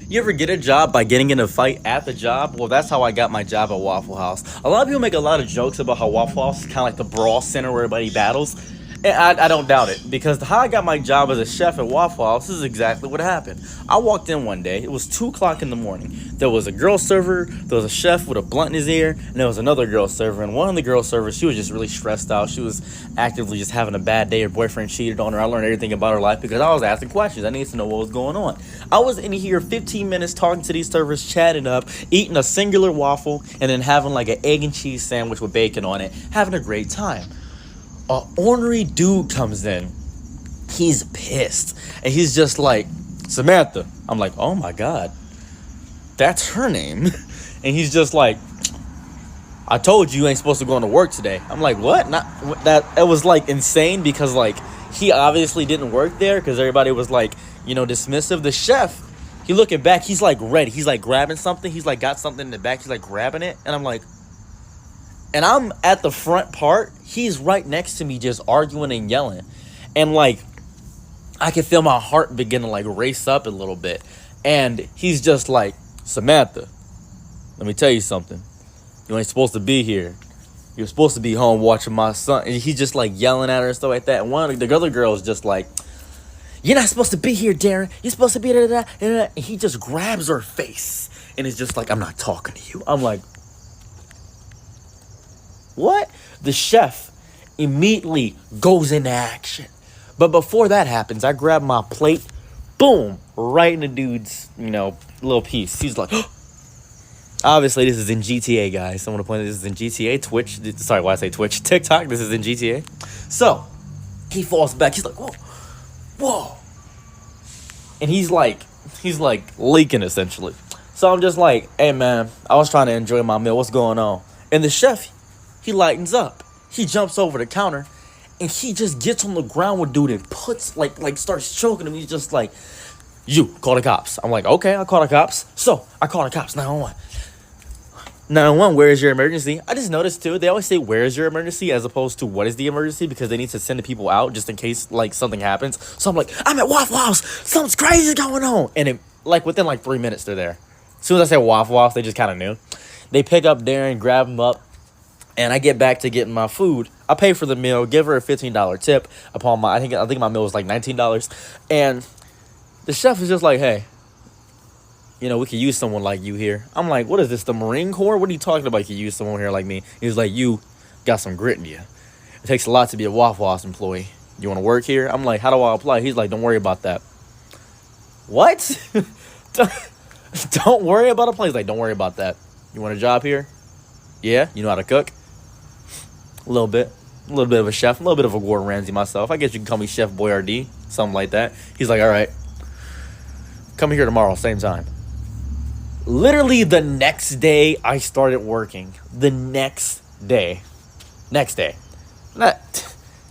You ever get a job by getting in a fight at the job? Well, that's how I got my job at Waffle House. A lot of people make a lot of jokes about how Waffle House is kind of like the brawl center where everybody battles. And I don't doubt it, because how I got my job as a chef at Waffle House is exactly what happened. I walked in one day, it was 2 o'clock in the morning. There was a girl server, there was a chef with a blunt in his ear, and there was another girl server. And one of the girl servers, she was just really stressed out. She was actively just having a bad day. Her boyfriend cheated on her. I learned everything about her life because I was asking questions. I needed to know what was going on. I was in here 15 minutes talking to these servers, chatting up, eating a singular waffle, and then having like an egg and cheese sandwich with bacon on it, having a great time. A ornery dude comes in. He's pissed. And he's just like, Samantha. I'm like, oh my God. That's her name. And he's just like, I told you ain't supposed to go into work today. I'm like, what? Not that. It was like insane because like he obviously didn't work there because everybody was like, dismissive. The chef, he looking back, he's like ready. He's like grabbing something. He's like got something in the back. He's like grabbing it. And I'm like, and I'm at the front part. He's right next to me just arguing and yelling. And like, I can feel my heart begin to like race up a little bit. And he's just like, Samantha, let me tell you something. You ain't supposed to be here. You're supposed to be home watching my son. And he's just like yelling at her and stuff like that. And one of the other girls just like, you're not supposed to be here, Darren. You're supposed to be da. And he just grabs her face. And it's just like, I'm not talking to you. I'm like, what? The chef immediately goes into action. But before that happens, I grab my plate, boom, right in the dude's, little piece. He's like, obviously this is in GTA, guys. I want to point out this is in GTA, Twitch. Sorry, why I say Twitch? TikTok, this is in GTA. So, he falls back. He's like, whoa. And he's like leaking, essentially. So I'm just like, hey, man, I was trying to enjoy my meal. What's going on? And the chef, he lightens up. He jumps over the counter, and he just gets on the ground with dude and puts, like starts choking him. He's just like, you, call the cops. I'm like, okay, I'll call the cops. So, I call the cops, 911. 911, where is your emergency? I just noticed, too, they always say, where is your emergency, as opposed to what is the emergency, because they need to send the people out just in case, like, something happens. So I'm like, I'm at Waffle House. Something's crazy going on. And it, within, 3 minutes, they're there. As soon as I say Waffle House, they just kind of knew. They pick up Darren, grab him up. And I get back to getting my food. I pay for the meal, give her a $15 tip upon my, I think my meal was like $19. And the chef is just like, hey, we could use someone like you here. I'm like, what is this, the Marine Corps? What are you talking about? You could use someone here like me. He's like, you got some grit in you. It takes a lot to be a Waffle House employee. You want to work here? I'm like, how do I apply? He's like, don't worry about that. What? Don't worry about applying. He's like, don't worry about that. You want a job here? Yeah? You know how to cook? A little bit of a chef, a little bit of a Gordon Ramsay myself. I guess you can call me Chef Boyardee, something like that. He's like, all right, come here tomorrow, same time. Literally the next day I started working. The next day.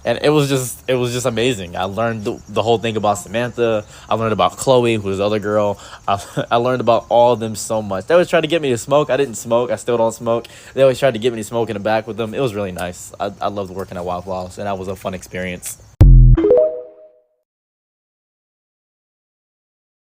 And it was just amazing. I learned the whole thing about Samantha. I learned about Chloe, who was the other girl. I learned about all of them so much. They always tried to get me to smoke. I didn't smoke. I still don't smoke. They always tried to get me to smoke in the back with them. It was really nice. I loved working at Waffle House, and that was a fun experience.